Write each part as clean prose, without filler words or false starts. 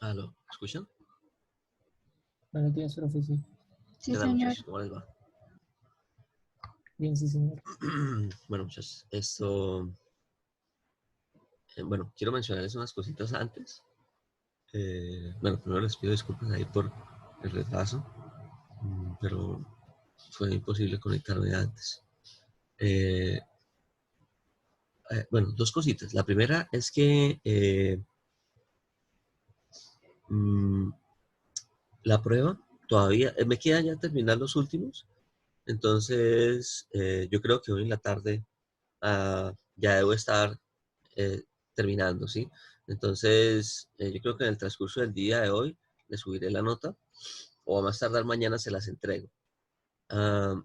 Aló, ¿escuchan? Buenos días, profe, sí. Sí, ¿Qué tal, señor. muchachos? ¿Cómo les va? Bien, sí, señor. Bueno, muchachos, bueno, quiero mencionarles unas cositas antes. Bueno, primero les pido disculpas ahí por el retraso, pero fue imposible conectarme antes. Bueno, dos cositas. La primera es que mm, la prueba todavía, me quedan ya terminar los últimos, entonces yo creo que hoy en la tarde ya debo estar eh, terminando, ¿sí? Entonces, yo creo que en el transcurso del día de hoy le subiré la nota o a más tardar mañana se las entrego. Ah,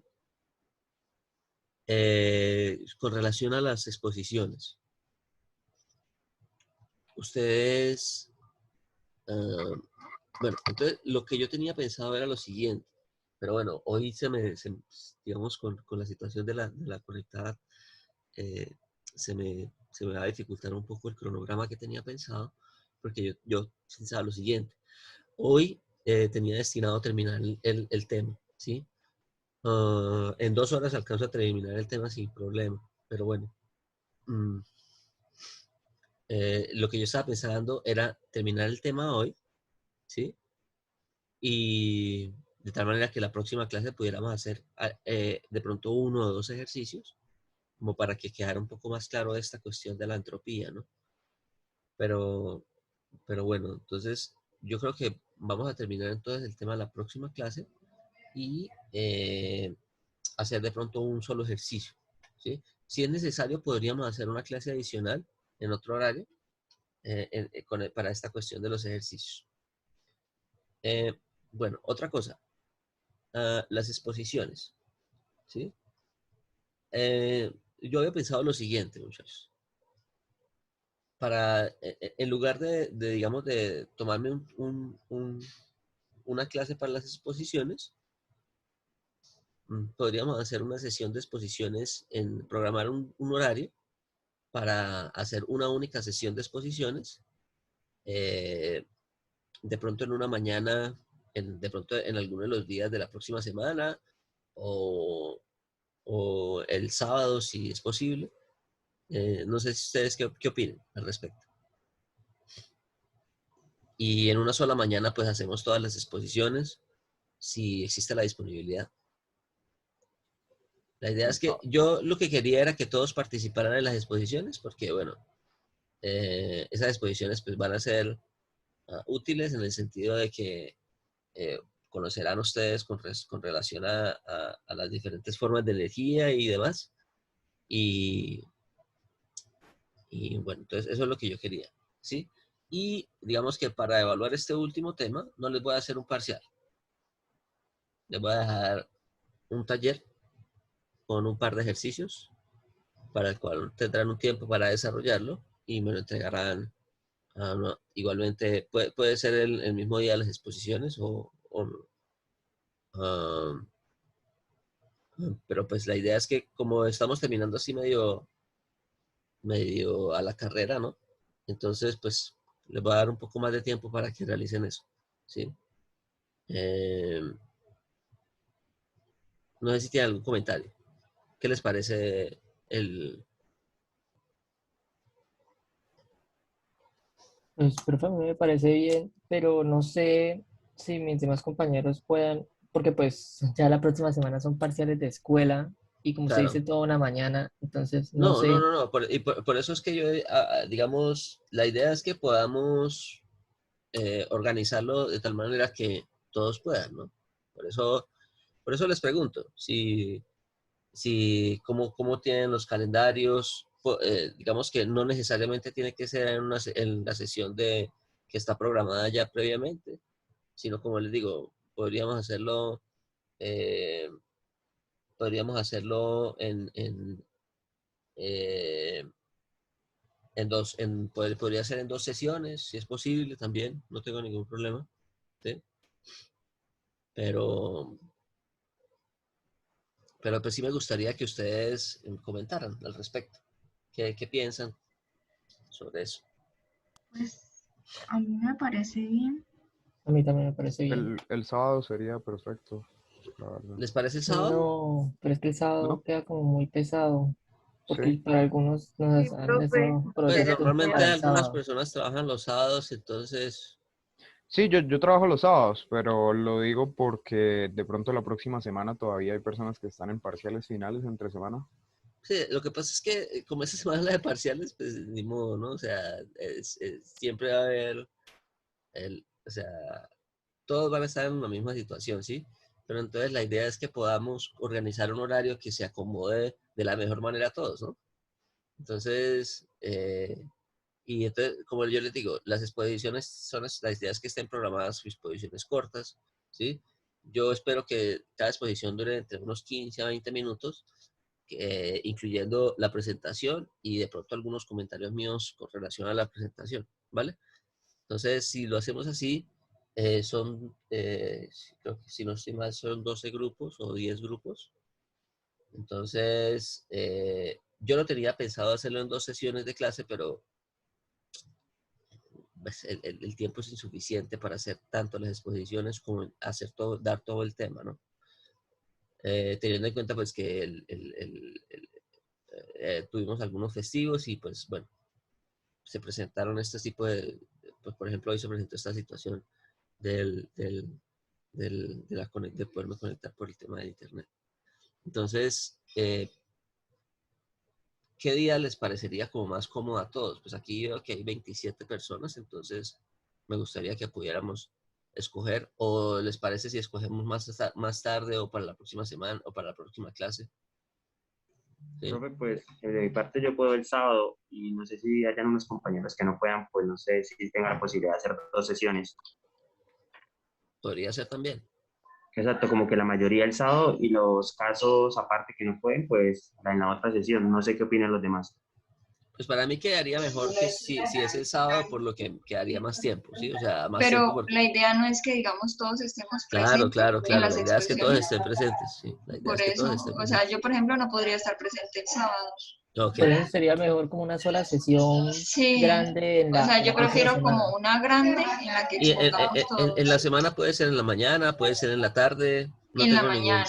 con relación a las exposiciones, ustedes, bueno, entonces lo que yo tenía pensado era lo siguiente, pero bueno, hoy digamos, con la situación de la conectada, eh, se me va a dificultar un poco el cronograma que tenía pensado, porque yo pensaba lo siguiente. Hoy tenía destinado a terminar el tema, ¿sí? En 2 horas alcanzo a terminar el tema sin problema, pero bueno, mm, lo que yo estaba pensando era terminar el tema hoy, ¿sí? Y de tal manera que la próxima clase pudiéramos hacer de pronto 1 o 2 ejercicios, como para que quedara un poco más claro esta cuestión de la entropía, ¿no? Pero, pero bueno, entonces yo creo que vamos a terminar entonces el tema de la próxima clase y hacer de pronto un solo ejercicio, ¿sí? Si es necesario, podríamos hacer una clase adicional en otro horario para esta cuestión de los ejercicios. Bueno, otra cosa, las exposiciones, ¿sí? Yo había pensado lo siguiente, muchachos. En lugar digamos, de tomarme una clase para las exposiciones, podríamos hacer una sesión de exposiciones, programar un horario para hacer una única sesión de exposiciones, eh, de pronto en una mañana, de pronto en alguno de los días de la próxima semana, o el sábado si es posible. No sé si ustedes qué opinen al respecto. Y en una sola mañana pues hacemos todas las exposiciones, si existe la disponibilidad. La idea es que yo lo que quería era que todos participaran en las exposiciones, porque bueno, esas exposiciones pues van a ser útiles en el sentido de que eh, conocerán ustedes con relación a las diferentes formas de energía y demás. Y, y bueno, entonces eso es lo que yo quería, ¿sí? Y digamos que para evaluar este último tema, no les voy a hacer un parcial. Les voy a dejar un taller con un par de ejercicios para el cual tendrán un tiempo para desarrollarlo y me lo entregarán. No, igualmente puede ser el mismo día de las exposiciones ah, pero pues la idea es que como estamos terminando así medio a la carrera, ¿no? Entonces pues les voy a dar un poco más de tiempo para que realicen eso, ¿sí? Eh, no sé si tienen algún comentario. ¿Qué les parece el... Pues, profe, a mí me parece bien, pero no sé si mis demás compañeros puedan, porque pues ya la próxima semana son parciales de escuela y como se dice Claro. toda una mañana, entonces no No, no, sé. no, no. Por eso es que yo, digamos, la idea es que podamos organizarlo de tal manera que todos puedan, ¿no? Por eso, por eso les pregunto, cómo tienen los calendarios, digamos que no necesariamente tiene que ser en la sesión que está programada ya previamente, sino como les digo, eh, podríamos hacerlo eh, podría ser en 2 sesiones, si es posible también, no tengo ningún problema, ¿sí? Pero, pero pues sí me gustaría que ustedes comentaran al respecto. ¿Qué piensan sobre eso? Pues A mí me parece bien. A mí también me parece bien. El sábado sería perfecto, la verdad. ¿Les parece el sábado? No, pero es que el sábado ¿No? queda como muy pesado, porque Sí. para algunos Sí, nos han profe, dado Pues proyectos normalmente para el algunas sábado. personas trabajan los sábados, entonces, Sí, yo trabajo los sábados, pero lo digo porque de pronto la próxima semana todavía hay personas que están en parciales finales entre semana. sí, lo que pasa es que como esa semana es la de parciales, pues ni modo, ¿no? O sea, siempre va a haber, o sea, todos van a estar en la misma situación, ¿sí? Pero entonces la idea es que podamos organizar un horario que se acomode de la mejor manera a todos, ¿no? Entonces, y entonces, como yo les digo, las exposiciones son las ideas que estén programadas, exposiciones cortas, ¿sí? Yo espero que cada exposición dure entre unos 15 a 20 minutos, incluyendo la presentación y de pronto algunos comentarios míos con relación a la presentación, ¿vale? Entonces, si lo hacemos así, creo que si no estoy mal, son 12 grupos o 10 grupos. Entonces, yo no tenía pensado hacerlo en 2 sesiones de clase, pero pues, el tiempo es insuficiente para hacer tanto las exposiciones como hacer todo, dar todo el tema, ¿no? Teniendo en cuenta pues que tuvimos algunos festivos y pues bueno, se presentaron este tipo pues por ejemplo hoy se presentó esta situación del, del, de poderme conectar por el tema del internet. Entonces, ¿qué día les parecería como más cómodo a todos? Pues aquí veo que hay 27 personas, entonces me gustaría que pudiéramos escoger, o les parece si escogemos más tarde o para la próxima semana o para la próxima clase. ¿Sí? Profe, pues de mi parte yo puedo el sábado y no sé si hayan unos compañeros que no puedan, pues no sé si tengan la posibilidad de hacer 2 sesiones. Podría ser también. Exacto, como que la mayoría el sábado y los casos aparte que no pueden, pues en la otra sesión. No sé qué opinan los demás. Pues para mí quedaría mejor que si es el sábado, por lo que quedaría más tiempo, ¿sí? O sea, más tiempo pero porque... la idea no es que, digamos, todos estemos Claro, presentes claro, en claro. las La idea es que todos exposiciones. estén presentes, sí. La idea Por es que todos eso, estén o sea, presentes. yo, por ejemplo, no podría estar presente el sábado. Ok. Por eso sería mejor como una sola sesión Sí, grande o sea, en yo la próxima prefiero como semana. una grande en la que Y expongamos en la todos. semana puede ser en la mañana, puede ser en la tarde, En la mañana.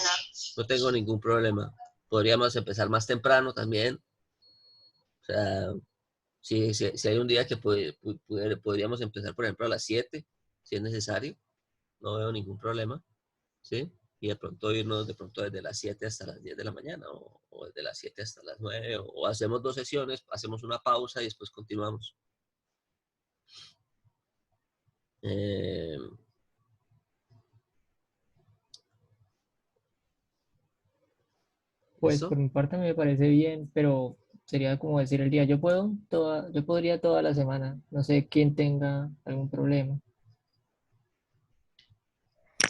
no tengo ningún problema. Podríamos empezar más temprano también. O sea, si hay un día que podríamos empezar, por ejemplo, a las 7, si es necesario, no veo ningún problema, ¿sí? Y de pronto irnos de pronto desde las 7 hasta las 10 de la mañana, o desde las 7 hasta las 9, o hacemos 2 sesiones, hacemos una pausa y después continuamos. Eh, Pues ¿Listo? por mi parte me parece bien, pero sería como decir el día, yo podría toda la semana, no sé quién tenga algún problema,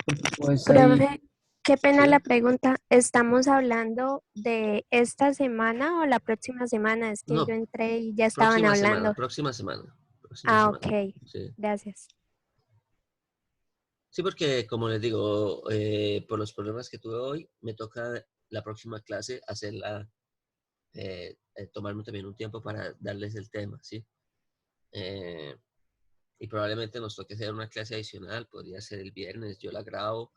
porque pues ahí, Profe, qué pena ¿Sí? la pregunta. ¿Estamos hablando de esta semana o la próxima semana? Es que yo No, entré y ya estaban hablando. próxima semana, próxima Ah, semana. ok. Sí. Gracias. Sí, porque como les digo, por los problemas que tuve hoy, me toca la próxima clase hacerla, tomarme también un tiempo para darles el tema, ¿sí? Eh, y probablemente nos toque hacer una clase adicional, podría ser el viernes, yo la grabo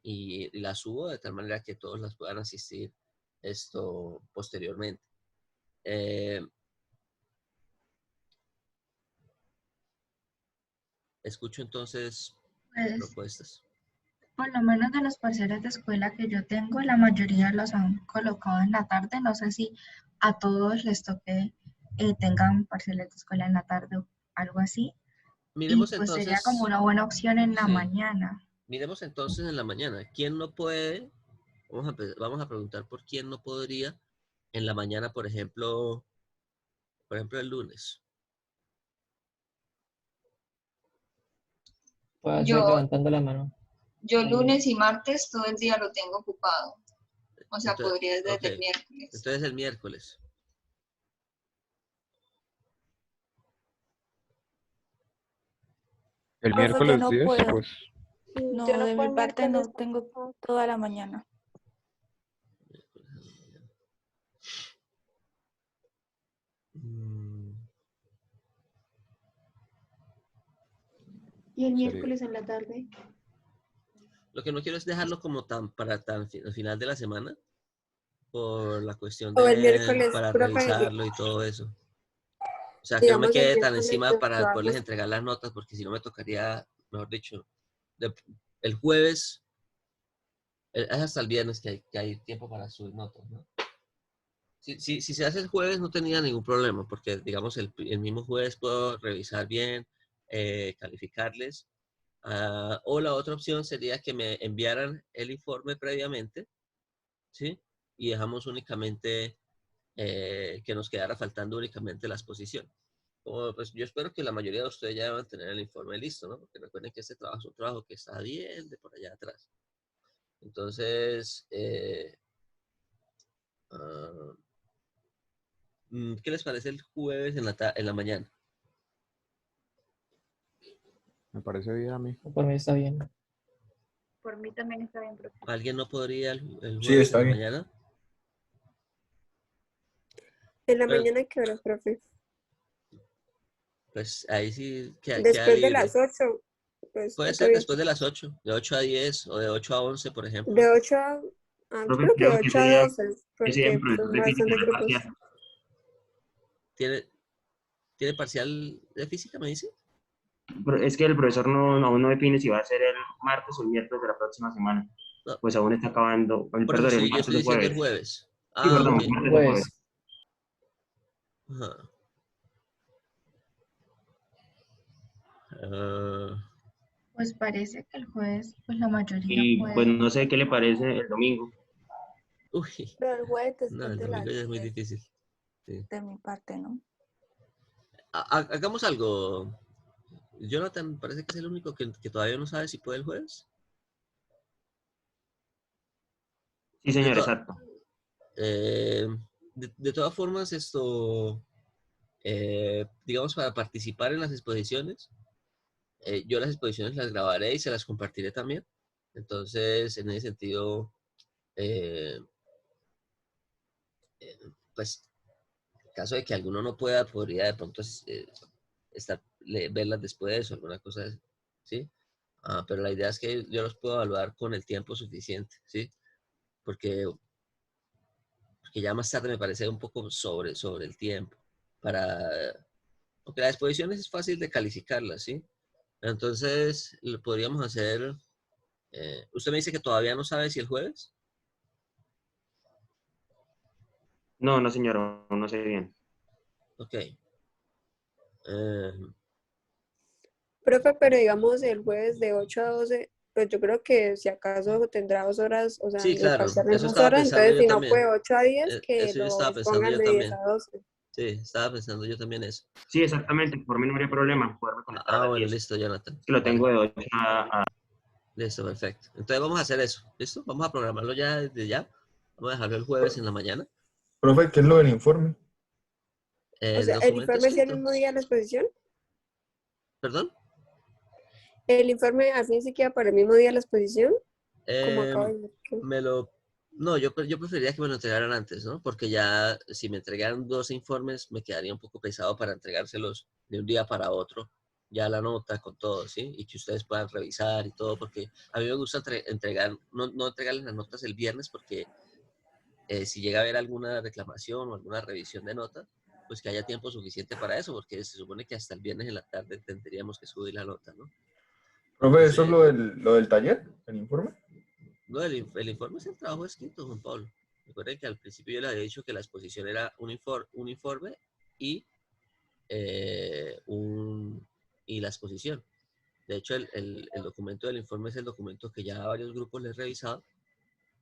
y la subo de tal manera que todos las puedan asistir esto posteriormente. Escucho entonces Pues, propuestas. por lo menos de los parciales de escuela que yo tengo, la mayoría los han colocado en la tarde. No sé si a todos les toque tengan parciales de escuela en la tarde o algo así. Y Miremos pues sería como entonces, una buena opción en la sí, mañana. miremos entonces en la mañana. ¿Quién no puede? Vamos a preguntar por quién no podría en la mañana, por ejemplo el lunes. puede hacer Yo, levantando la mano. yo Eh, lunes y martes todo el día lo tengo ocupado. O sea, Entonces, podría ok, desde el miércoles. entonces el miércoles. El Profe, yo miércoles no 10, puedo. pues No, de mi parte no tengo toda la mañana. Mm, Y el Sería- miércoles en la tarde. Lo que no quiero es dejarlo como al final de la semana, por la cuestión O el de, miércoles, para profe, revisarlo y todo eso. O sea, que no me digamos el quede tan miércoles encima los para poderles trabajos. entregar las notas, porque si no me tocaría, mejor dicho, el jueves, es hasta el viernes que hay tiempo para subir notas, ¿no? Si se hace el jueves no tenía ningún problema, porque digamos el mismo jueves puedo revisar bien, calificarles. O la otra opción sería que me enviaran el informe previamente, ¿sí? Y dejamos únicamente, que nos quedara faltando únicamente la exposición. Pues yo espero que la mayoría de ustedes ya van a tener el informe listo, ¿no? Porque recuerden que este trabajo es un trabajo que está bien de por allá atrás. Entonces, ah, ¿qué les parece el jueves en la mañana? Me parece bien a mí. Por mí está bien. Por mí también está bien, profe. ¿Alguien no podría el Sí, jueves está en la bien. mañana? En la Pero, mañana, ¿qué hora, profe? pues ahí sí queda Después de libre. las 8, pues Puede está ser bien. después de las 8, de 8 a 10 o de 8 a 11, por ejemplo. De 8 a... yo Profe, creo que de creo que 8 a 12, ese día porque el pues, profesor son de física bastantes no grupos. parcial. ¿Tiene parcial de física, me dice? Es que el profesor aún no define si va a ser el martes o el miércoles de la próxima semana. No, Pues aún está acabando, por eso perdón, el sí, yo martes estoy o diciendo el jueves. jueves. Sí, Ah, perdón, ok. El martes o jueves. jueves. Ajá. Ah, Pues parece que el jueves, pues la mayoría Y pues puede. no sé qué le parece el domingo. uy, Pero el jueves no, después el de las domingo ya es muy 10, difícil. Sí. de mi parte, ¿no? Hagamos algo. Jonathan parece que es el único que todavía no sabe si puede el jueves. Sí, De, señor, to- exacto. eh, de todas formas, digamos, para participar en las exposiciones, yo las exposiciones las grabaré y se las compartiré también. Entonces, en ese sentido, eh, pues, en caso de que alguno no pueda, podría de pronto verlas después de eso, alguna cosa, ¿sí? Pero la idea es que yo los puedo evaluar con el tiempo suficiente, ¿sí? Porque ya más tarde me parece un poco sobre el tiempo. Porque las exposiciones es fácil de calificarlas, ¿sí? Entonces, lo podríamos hacer. Usted me dice que todavía no sabe si el jueves. No, no, señor, no sé bien. Ok. Eh, Profe, pero digamos el jueves de 8 a 12, pues yo creo que si acaso tendrá 2 horas, o sea, sí, el claro. parcial en Eso 2 estaba horas, pensando entonces yo si no también. puede 8 a 10, que Eso yo estaba lo pensando pongan yo de 10 también. a 12. Sí, estaba pensando yo también eso. Sí, exactamente, por mí no habría problema poderme conectar a las Bueno, 10. listo, Jonathan. Es que lo tengo Vale. de 8 a... Listo, perfecto. Entonces vamos a hacer eso. ¿Listo? Vamos a programarlo ya desde ya. Vamos a dejarlo el jueves en la mañana. Profe, ¿qué es lo del informe? O El sea, ¿el documento informe es el escrito. mismo día de la exposición? ¿Perdón? ¿El informe al fin se queda para el mismo día de la exposición? Como acabo de decir. No, yo preferiría que me lo entregaran antes, ¿no? Porque ya si me entregaran 12 informes me quedaría un poco pesado para entregárselos de un día para otro, ya la nota con todo, ¿sí? Y que ustedes puedan revisar y todo, porque a mí me gusta entregar, no entregarles las notas el viernes, porque si llega a haber alguna reclamación o alguna revisión de notas, pues que haya tiempo suficiente para eso, porque se supone que hasta el viernes en la tarde tendríamos que subir la nota, ¿no? Profe, ¿eso es Entonces, lo del taller? ¿El informe? no, el informe es el trabajo escrito, Juan Pablo. Recuerden que al principio yo le había dicho que la exposición era un informe y, y la exposición. De hecho, el documento del informe es el documento que ya varios grupos les he revisado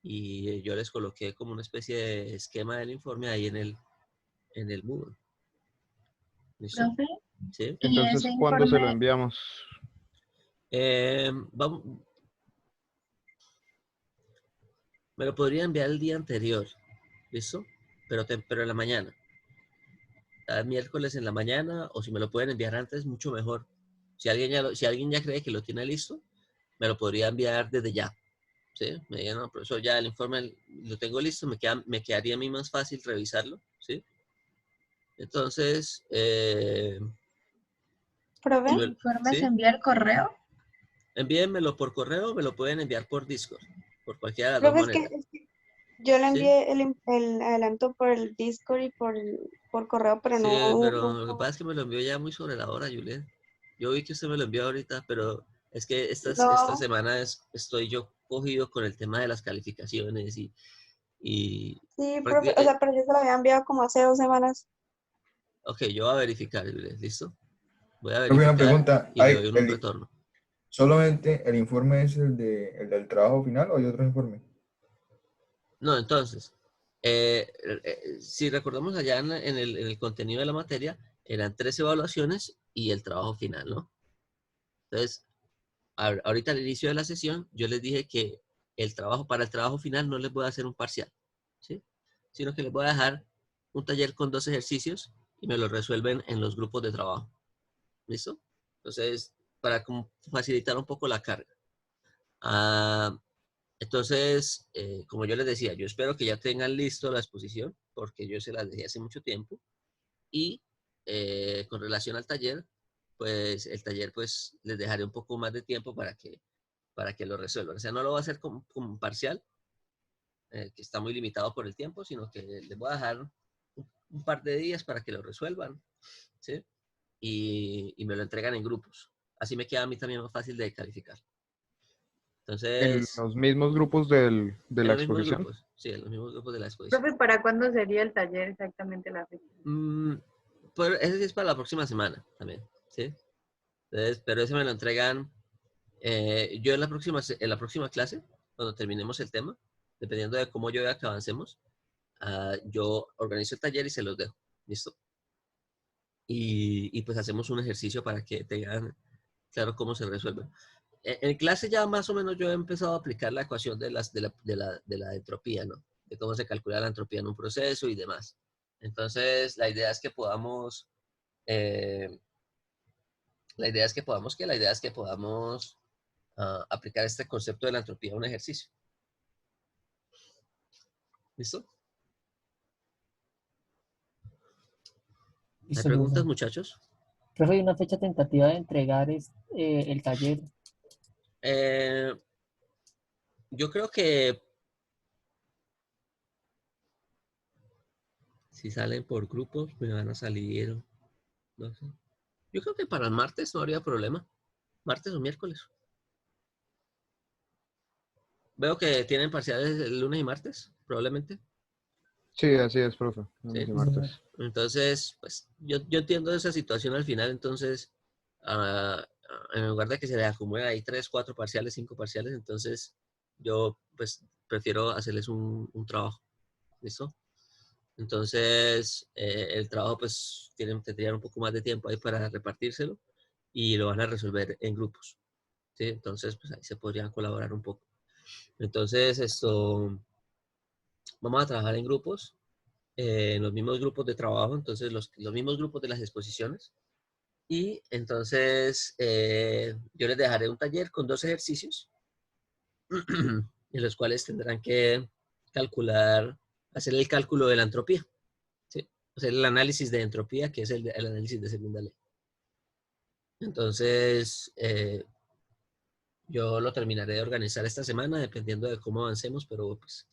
y yo les coloqué como una especie de esquema del informe ahí en el Moodle. ¿Listo? Profe, ¿Sí? y Entonces, ese ¿cuándo se lo informe, enviamos? Vamos, me lo podría enviar el día anterior. ¿Listo? Pero en la mañana. Miércoles en la mañana, o si me lo pueden enviar antes, mucho mejor. Si alguien ya cree que lo tiene listo, me lo podría enviar desde ya. ¿Sí? Me digan, no, profesor, ya el informe lo tengo listo, me quedaría a mí más fácil revisarlo. ¿Sí? Entonces, ¿Profe? el informe se ¿sí? envía al correo. envíenmelo por correo, me lo pueden enviar por Discord, por cualquiera de las dos Profe, maneras. es que yo le ¿Sí? envié el adelanto por el Discord y por correo, pero Sí, no, pero lo que pasa es que me lo envió ya muy sobre la hora, Juliet. Yo vi que usted me lo envió ahorita, pero es que esta no. semana estoy yo cogido con el tema de las calificaciones y Sí, profe, o sea, pero yo se lo había enviado como hace 2 semanas. ok, yo voy a verificar, Juliet, ¿listo? Voy a Profe, una verificar pregunta. y le doy un retorno. ¿Solamente el informe es el del trabajo final o hay otro informe? No, entonces, si recordamos allá en el contenido de la materia, eran 3 evaluaciones y el trabajo final, ¿no? Entonces, ahorita al inicio de la sesión, yo les dije que para el trabajo final no les voy a hacer un parcial, ¿sí? Sino que les voy a dejar un taller con 2 ejercicios y me lo resuelven en los grupos de trabajo. ¿Listo? Entonces, para como facilitar un poco la carga. Entonces, como yo les decía, yo espero que ya tengan listo la exposición, porque yo se las dejé hace mucho tiempo. Y con relación al taller, pues el taller pues les dejaré un poco más de tiempo para que lo resuelvan. O sea, no lo voy a hacer como un parcial, que está muy limitado por el tiempo, sino que les voy a dejar un par de días para que lo resuelvan, ¿sí? Y me lo entregan en grupos. Así me queda a mí también más fácil de calificar. En Entonces, los mismos grupos de en la los mismos exposición. grupos, sí, en los mismos grupos de la exposición. Profe, ¿para cuándo sería el taller exactamente la fecha? Pero ese sí es para la próxima semana también, ¿sí? Entonces, pero ese me lo entregan yo en la próxima clase, cuando terminemos el tema, dependiendo de cómo yo vea que avancemos, yo organizo el taller y se los dejo, ¿listo? Y pues hacemos un ejercicio para que tengan claro cómo se resuelve. En clase ya más o menos yo he empezado a aplicar la ecuación de la entropía, ¿no? De cómo se calcula la entropía en un proceso y demás. Entonces, la idea es que podamos, eh, aplicar este concepto de la entropía a un ejercicio. ¿Listo? ¿Hay Listo, preguntas, profe. muchachos? Profe, ¿hay una fecha tentativa de entregar el taller? Yo creo que si salen por grupos, me van a salir, no sé. Yo creo que para el martes no habría problema. Martes o miércoles. Veo que tienen parciales el lunes y martes, probablemente. Sí, así es, profe. Lunes ¿Sí? y martes. Entonces, pues yo entiendo esa situación al final, entonces, en lugar de que se les acumulen ahí 3, 4 parciales, 5 parciales, entonces yo pues prefiero hacerles un trabajo. ¿Listo? Entonces, el trabajo pues tendrían un poco más de tiempo ahí para repartírselo y lo van a resolver en grupos. ¿Sí? Entonces, pues ahí se podrían colaborar un poco. Entonces, vamos a trabajar en grupos, en los mismos grupos de trabajo, entonces los mismos grupos de las exposiciones. Y entonces yo les dejaré un taller con 2 ejercicios en los cuales tendrán que hacer el cálculo de la entropía, ¿sí? Hacer el análisis de entropía, que es el análisis de segunda ley. Entonces, yo lo terminaré de organizar esta semana, dependiendo de cómo avancemos, pero pues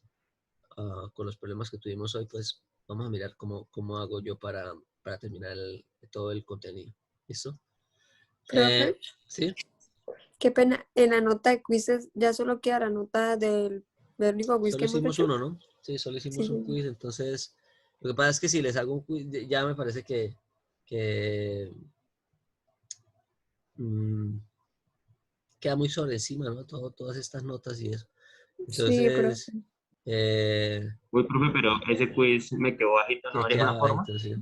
con los problemas que tuvimos hoy, pues vamos a mirar cómo hago yo para terminar todo el contenido. ¿Listo? Profe, Sí, qué pena, en la nota de quizzes ya solo queda la nota del único quiz solo que hemos hicimos hecho. uno, ¿no? Sí, solo hicimos un Sí. quiz, entonces lo que pasa es que si les hago un quiz, ya me parece que mm, queda muy sobre encima, ¿no? Todas estas notas y eso. Sí, profe. Entonces, Uy, profe, pero ese quiz me quedó bajito, ¿no que habría queda una forma? bajito, sí.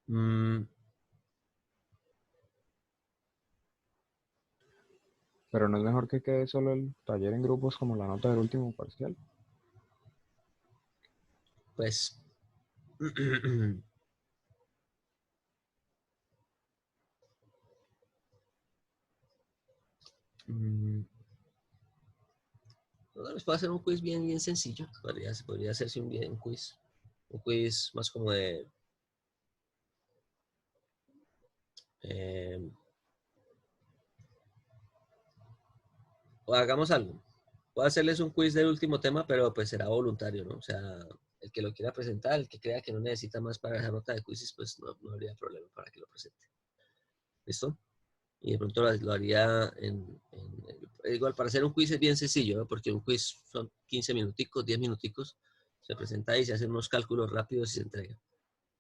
Mm, Pero no es mejor que quede solo el taller en grupos como la nota del último parcial. pues mm, no, les puedo hacer un quiz bien sencillo. Podría hacerse un quiz. Un quiz más como de O hagamos algo. Voy a hacerles un quiz del último tema, pero pues será voluntario, ¿no? O sea, el que lo quiera presentar, el que crea que no necesita más para esa nota de quizzes, pues no habría problema para que lo presente. ¿Listo? Y de pronto lo haría igual, para hacer un quiz es bien sencillo, ¿no? Porque un quiz son 15 minuticos, 10 minuticos, se presenta y se hacen unos cálculos rápidos y se entrega.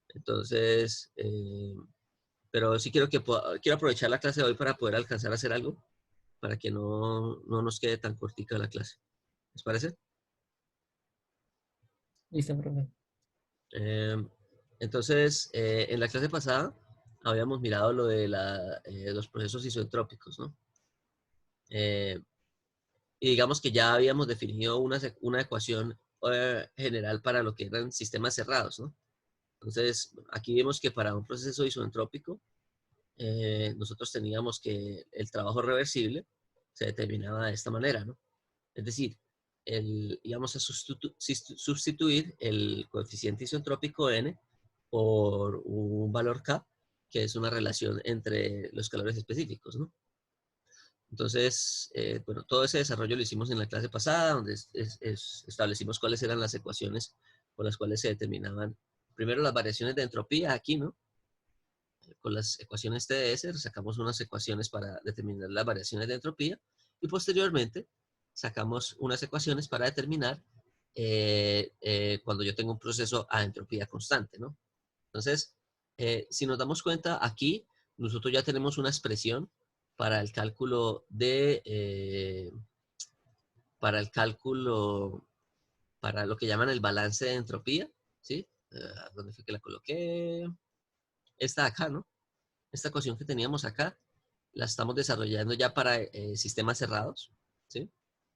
Entonces, pero sí quiero aprovechar la clase de hoy para poder alcanzar a hacer algo, para que no nos quede tan cortica la clase. ¿Les parece? Listo, profe. Entonces, en la clase pasada habíamos mirado lo de los procesos isotrópicos, ¿no? Y digamos que ya habíamos definido una ecuación general para lo que eran sistemas cerrados, ¿no? Entonces, aquí vemos que para un proceso isotrópico, nosotros teníamos que el trabajo reversible se determinaba de esta manera, ¿no? Es decir, íbamos a sustituir el coeficiente isotrópico n por un valor k, que es una relación entre los calores específicos, ¿no? Entonces, bueno, todo ese desarrollo lo hicimos en la clase pasada, donde establecimos cuáles eran las ecuaciones por las cuales se determinaban primero las variaciones de entropía aquí, ¿no? Con las ecuaciones TDS sacamos unas ecuaciones para determinar las variaciones de entropía y posteriormente sacamos unas ecuaciones para determinar cuando yo tengo un proceso a entropía constante, ¿no? Entonces, si nos damos cuenta, aquí nosotros ya tenemos una expresión para el cálculo para lo que llaman el balance de entropía, ¿sí? ¿Dónde fue que la coloqué? Esta de acá, ¿no? Esta ecuación que teníamos acá, la estamos desarrollando ya para sistemas cerrados, ¿sí?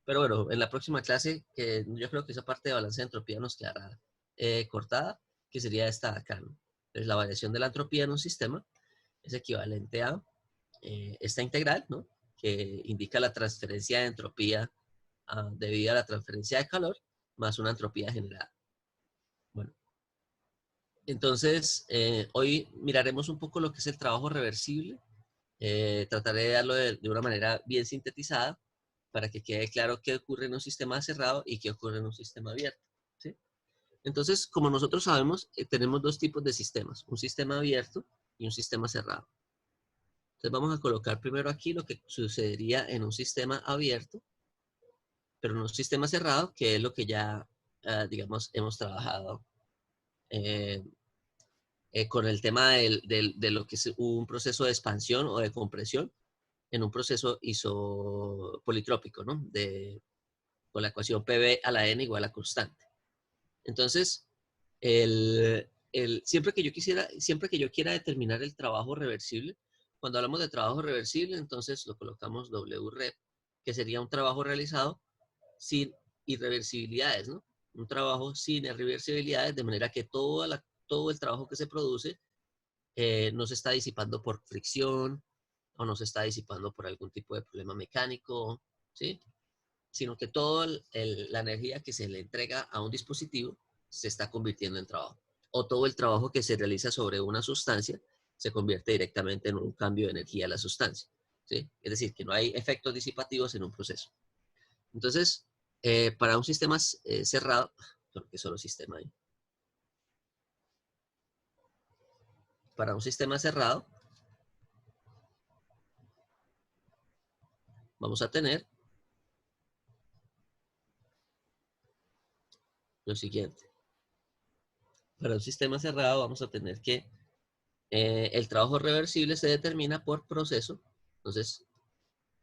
Pero bueno, en la próxima clase, yo creo que esa parte de balance de entropía nos quedará cortada, que sería esta de acá, ¿no? Entonces, la variación de la entropía en un sistema es equivalente a esta integral, ¿no? Que indica la transferencia de entropía debido a la transferencia de calor más una entropía generada. Bueno, entonces hoy miraremos un poco lo que es el trabajo reversible. Trataré de darlo de una manera bien sintetizada para que quede claro qué ocurre en un sistema cerrado y qué ocurre en un sistema abierto, ¿sí? Entonces, como nosotros sabemos, tenemos dos tipos de sistemas, un sistema abierto y un sistema cerrado. Entonces vamos a colocar primero aquí lo que sucedería en un sistema abierto, pero en un sistema cerrado, que es lo que ya, digamos, hemos trabajado con el tema de lo que es un proceso de expansión o de compresión en un proceso isopolitrópico, ¿no? Con la ecuación PV a la n igual a constante. Entonces, siempre que yo quiera determinar el trabajo reversible, cuando hablamos de trabajo reversible, entonces lo colocamos WREP, que sería un trabajo realizado sin irreversibilidades, ¿no? Un trabajo sin irreversibilidades, de manera que todo el trabajo que se produce no se está disipando por fricción o no se está disipando por algún tipo de problema mecánico, ¿sí? Sino que toda la energía que se le entrega a un dispositivo se está convirtiendo en trabajo. O todo el trabajo que se realiza sobre una sustancia se convierte directamente en un cambio de energía a la sustancia, ¿sí? Es decir, que no hay efectos disipativos en un proceso. Entonces, para un sistema cerrado, porque solo sistema hay. Para un sistema cerrado, vamos a tener lo siguiente. Para un sistema cerrado vamos a tener que el trabajo reversible se determina por proceso. Entonces,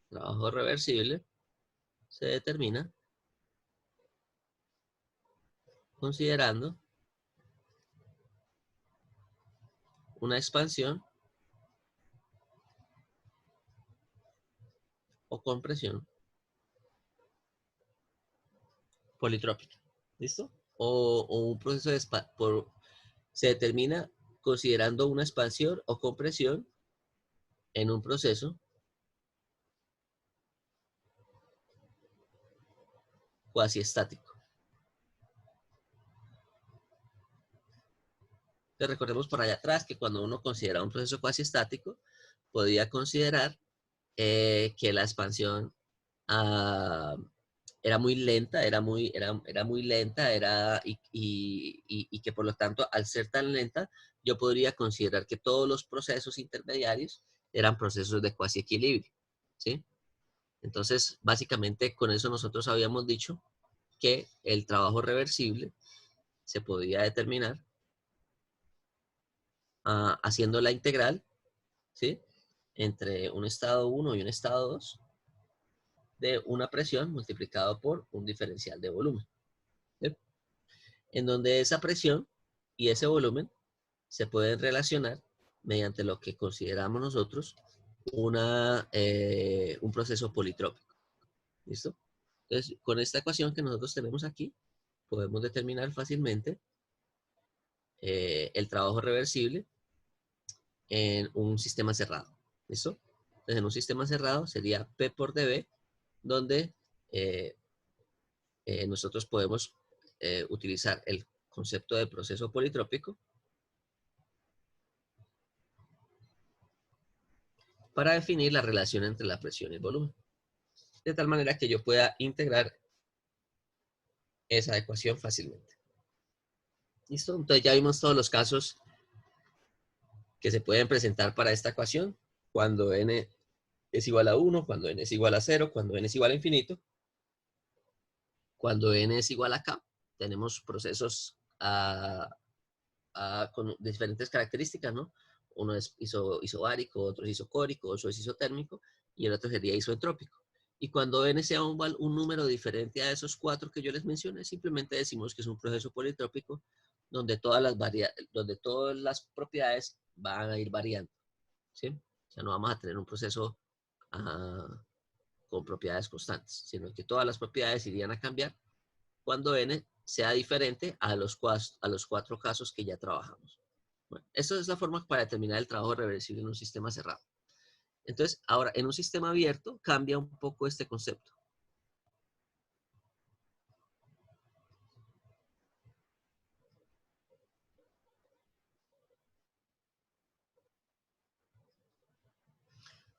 trabajo reversible se determina considerando una expansión o compresión politrópica. ¿Listo? O un proceso se determina considerando una expansión o compresión en un proceso cuasi estático. Entonces recordemos por allá atrás que cuando uno considera un proceso cuasi estático, podía considerar que la expansión era muy lenta, era muy lenta, y que por lo tanto, al ser tan lenta, yo podría considerar que todos los procesos intermediarios eran procesos de cuasi equilibrio, ¿sí? Entonces, básicamente, con eso nosotros habíamos dicho que el trabajo reversible se podía determinar haciendo la integral, ¿sí?, entre un estado 1 y un estado 2 de una presión multiplicado por un diferencial de volumen, ¿sí?, en donde esa presión y ese volumen se pueden relacionar mediante lo que consideramos nosotros un proceso politrópico. ¿Listo? Entonces, con esta ecuación que nosotros tenemos aquí, podemos determinar fácilmente el trabajo reversible en un sistema cerrado. ¿Listo? Entonces, en un sistema cerrado sería P por dB, donde nosotros podemos utilizar el concepto de proceso politrópico para definir la relación entre la presión y el volumen. De tal manera que yo pueda integrar esa ecuación fácilmente. ¿Listo? Entonces ya vimos todos los casos que se pueden presentar para esta ecuación. Cuando n es igual a 1, cuando n es igual a 0, cuando n es igual a infinito. Cuando n es igual a k, tenemos procesos con diferentes características, ¿no? Uno es isobárico, otro es isocórico, otro es isotérmico, y el otro sería isoentrópico. Y cuando n sea un número diferente a esos 4 que yo les mencioné, simplemente decimos que es un proceso politrópico donde todas las propiedades van a ir variando, ¿sí? O sea, no vamos a tener un proceso con propiedades constantes, sino que todas las propiedades irían a cambiar cuando n sea diferente a los 4 casos que ya trabajamos. Bueno, esa es la forma para determinar el trabajo reversible en un sistema cerrado. Entonces, ahora, en un sistema abierto cambia un poco este concepto.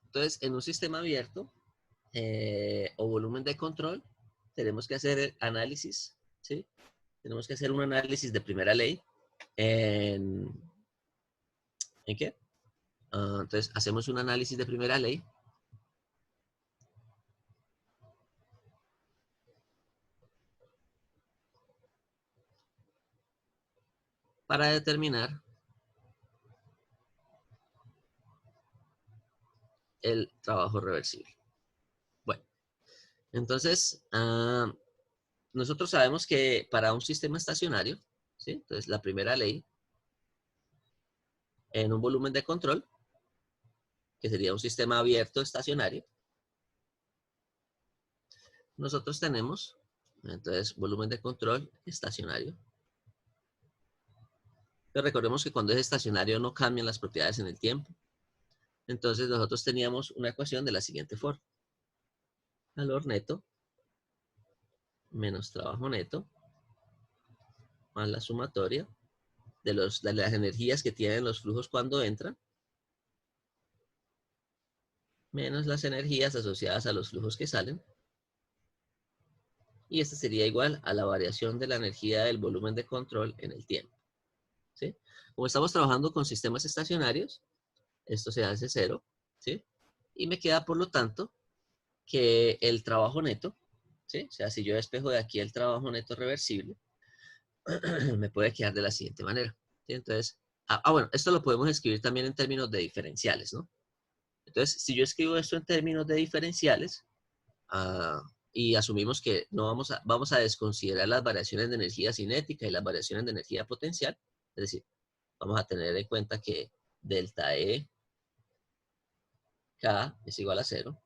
Entonces, en un sistema abierto o volumen de control, tenemos que hacer el análisis, ¿sí? Tenemos que hacer un análisis de primera ley. ¿En qué? Entonces, hacemos un análisis de primera ley para determinar el trabajo reversible. Bueno, entonces, nosotros sabemos que para un sistema estacionario, ¿sí? Entonces, la primera ley en un volumen de control, que sería un sistema abierto estacionario, nosotros tenemos, entonces, volumen de control estacionario. Pero recordemos que cuando es estacionario no cambian las propiedades en el tiempo. Entonces, nosotros teníamos una ecuación de la siguiente forma. Calor neto menos trabajo neto más la sumatoria de las energías que tienen los flujos cuando entran menos las energías asociadas a los flujos que salen. Y este sería igual a la variación de la energía del volumen de control en el tiempo, ¿sí? Como estamos trabajando con sistemas estacionarios, esto se hace 0, ¿sí? Y me queda, por lo tanto, que el trabajo neto, ¿sí? O sea, si yo despejo de aquí el trabajo neto reversible, me puede quedar de la siguiente manera, ¿sí? Entonces, bueno, esto lo podemos escribir también en términos de diferenciales, ¿no? Entonces, si yo escribo esto en términos de diferenciales, y asumimos que no vamos a desconsiderar las variaciones de energía cinética y las variaciones de energía potencial, es decir, vamos a tener en cuenta que delta E K es igual a 0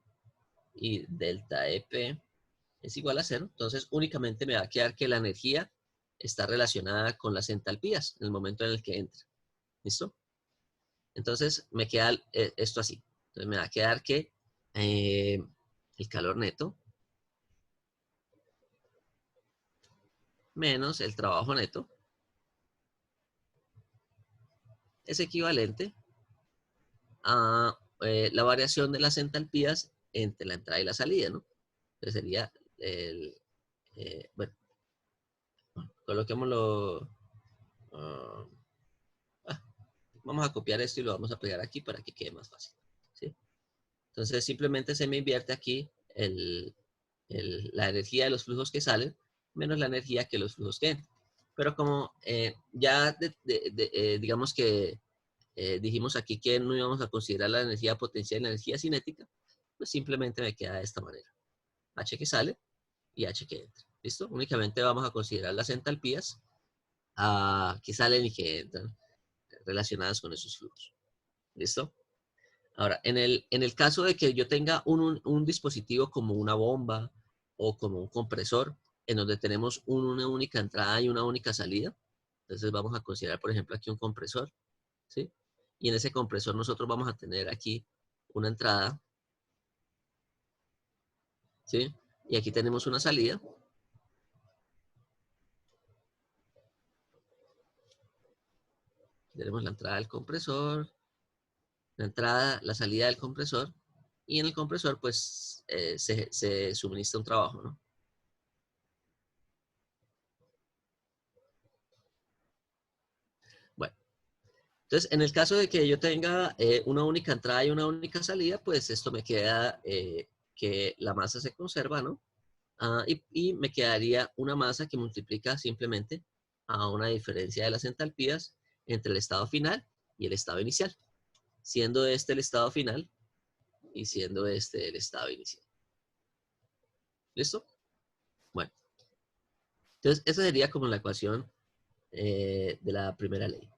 y delta EP es igual a 0, entonces únicamente me va a quedar que la energía está relacionada con las entalpías en el momento en el que entra. ¿Listo? Entonces me queda esto así. Entonces me va a quedar que el calor neto menos el trabajo neto es equivalente a la variación de las entalpías entre la entrada y la salida, ¿no? Entonces sería bueno, coloquémoslo. Vamos a copiar esto y lo vamos a pegar aquí para que quede más fácil, ¿sí? Entonces simplemente se me invierte aquí la energía de los flujos que salen menos la energía que los flujos que entran. Pero como ya digamos que dijimos aquí que no íbamos a considerar la energía potencial y la energía cinética, pues simplemente me queda de esta manera. H que sale y H que entra. ¿Listo? Únicamente vamos a considerar las entalpías que salen y que entran relacionadas con esos flujos. ¿Listo? Ahora, en el caso de que yo tenga un dispositivo como una bomba o como un compresor, en donde tenemos una única entrada y una única salida, entonces vamos a considerar, por ejemplo, aquí un compresor, ¿sí? Y en ese compresor nosotros vamos a tener aquí una entrada, ¿sí? Y aquí tenemos una salida. Tenemos la entrada del compresor, la salida del compresor, y en el compresor pues se suministra un trabajo, ¿no? Bueno, entonces en el caso de que yo tenga una única entrada y una única salida, pues esto me queda que la masa se conserva, ¿no? Y me quedaría una masa que multiplica simplemente a una diferencia de las entalpías entre el estado final y el estado inicial, siendo este el estado final y siendo este el estado inicial. ¿Listo? Bueno, entonces esa sería como la ecuación de la primera ley.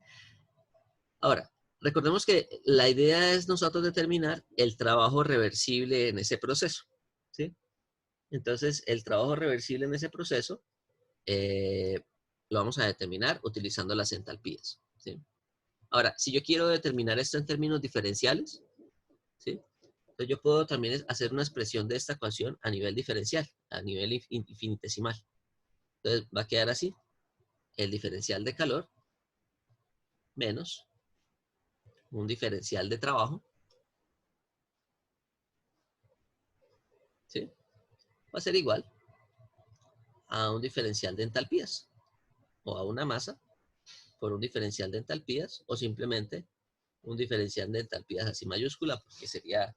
Ahora, recordemos que la idea es nosotros determinar el trabajo reversible en ese proceso, ¿sí? Entonces, el trabajo reversible en ese proceso lo vamos a determinar utilizando las entalpías, ¿sí? Ahora, si yo quiero determinar esto en términos diferenciales, ¿sí? Entonces yo puedo también hacer una expresión de esta ecuación a nivel diferencial, a nivel infinitesimal. Entonces va a quedar así, el diferencial de calor menos un diferencial de trabajo, ¿sí? Va a ser igual a un diferencial de entalpías o a una masa por un diferencial de entalpías o simplemente un diferencial de entalpías así mayúscula porque sería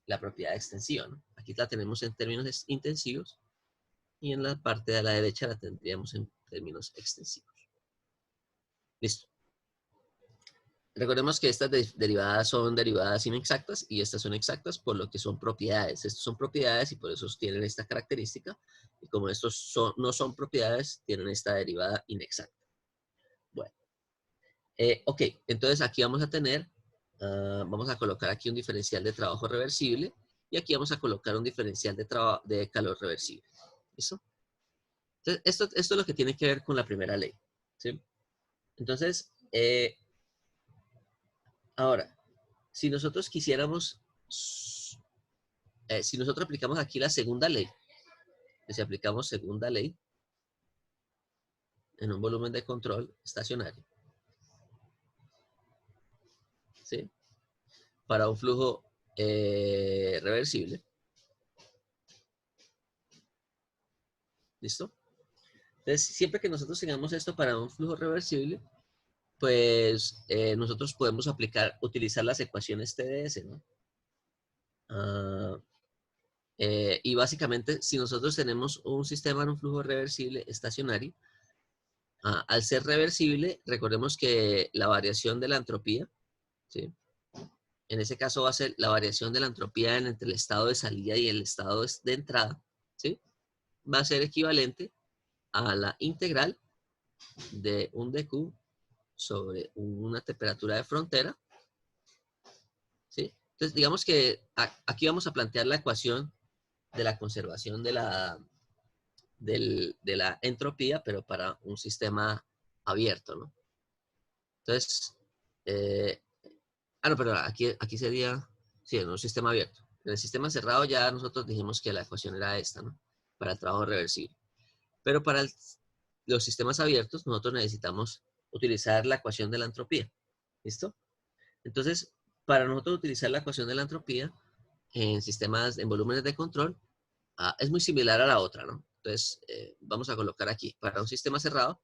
la propiedad extensiva, ¿no? Aquí la tenemos en términos intensivos y en la parte de la derecha la tendríamos en términos extensivos. Listo. Recordemos que estas derivadas son derivadas inexactas y estas son exactas por lo que son propiedades. Estas son propiedades y por eso tienen esta característica. Y como estos no son propiedades, tienen esta derivada inexacta. Bueno. Ok, entonces aquí vamos a tener, vamos a colocar aquí un diferencial de trabajo reversible y aquí vamos a colocar un diferencial de calor reversible. ¿Listo? Entonces, esto es lo que tiene que ver con la primera ley, ¿sí? Entonces, ahora, si nosotros quisiéramos, si nosotros aplicamos aquí la segunda ley, si aplicamos segunda ley en un volumen de control estacionario, ¿sí? Para un flujo reversible. ¿Listo? Entonces, siempre que nosotros tengamos esto para un flujo reversible, pues nosotros podemos utilizar las ecuaciones TDS, ¿no? Y básicamente, si nosotros tenemos un sistema en un flujo reversible estacionario, al ser reversible, recordemos que la variación de la entropía, ¿sí? En ese caso va a ser la variación de la entropía entre el estado de salida y el estado de entrada, ¿sí? Va a ser equivalente a la integral de un dq sobre una temperatura de frontera, ¿sí? Entonces, digamos que aquí vamos a plantear la ecuación de la conservación de la entropía, pero para un sistema abierto, ¿no? Entonces, no, pero aquí sería, sí, en un sistema abierto. En el sistema cerrado ya nosotros dijimos que la ecuación era esta, ¿no? Para el trabajo reversible. Pero para los sistemas abiertos nosotros necesitamos utilizar la ecuación de la entropía. ¿Listo? Entonces, para nosotros utilizar la ecuación de la entropía en sistemas, en volúmenes de control, es muy similar a la otra, ¿no? Entonces, vamos a colocar aquí, para un sistema cerrado,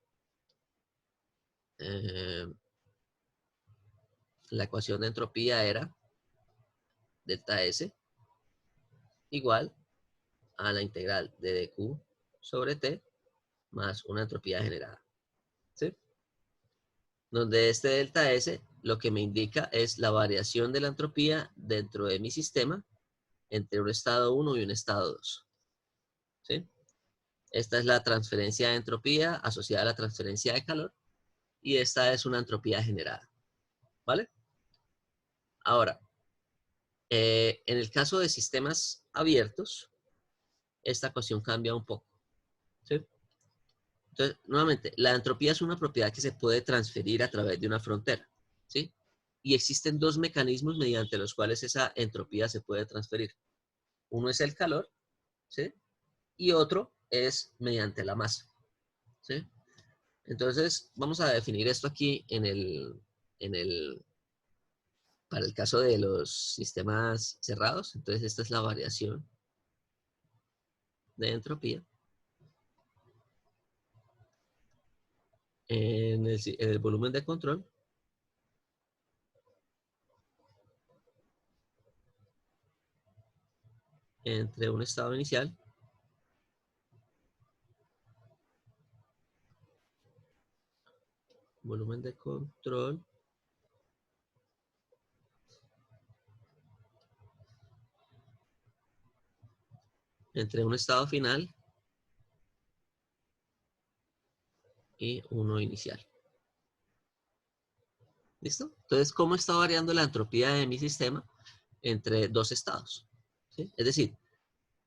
la ecuación de entropía era delta S igual a la integral de dq sobre t más una entropía generada, ¿sí? Donde este delta S lo que me indica es la variación de la entropía dentro de mi sistema entre un estado 1 y un estado 2, ¿sí? Esta es la transferencia de entropía asociada a la transferencia de calor y esta es una entropía generada, ¿vale? Ahora, en el caso de sistemas abiertos, esta ecuación cambia un poco, ¿sí? Entonces, nuevamente, la entropía es una propiedad que se puede transferir a través de una frontera, ¿sí? Y existen dos mecanismos mediante los cuales esa entropía se puede transferir. Uno es el calor, ¿sí? Y otro es mediante la masa, ¿sí? Entonces, vamos a definir esto aquí para el caso de los sistemas cerrados. Entonces, esta es la variación de entropía en el volumen de control entre un estado inicial volumen de control entre un estado final y uno inicial. ¿Listo? Entonces, ¿cómo está variando la entropía de mi sistema entre dos estados? ¿Sí? Es decir,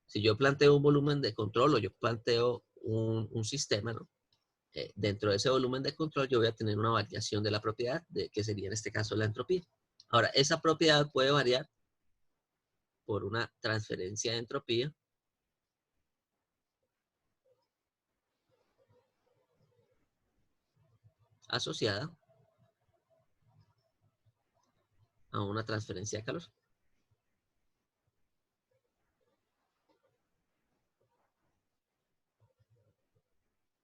si yo planteo un volumen de control o yo planteo un sistema, ¿no? Dentro de ese volumen de control yo voy a tener una variación de la propiedad, que sería en este caso la entropía. Ahora, esa propiedad puede variar por una transferencia de entropía asociada a una transferencia de calor.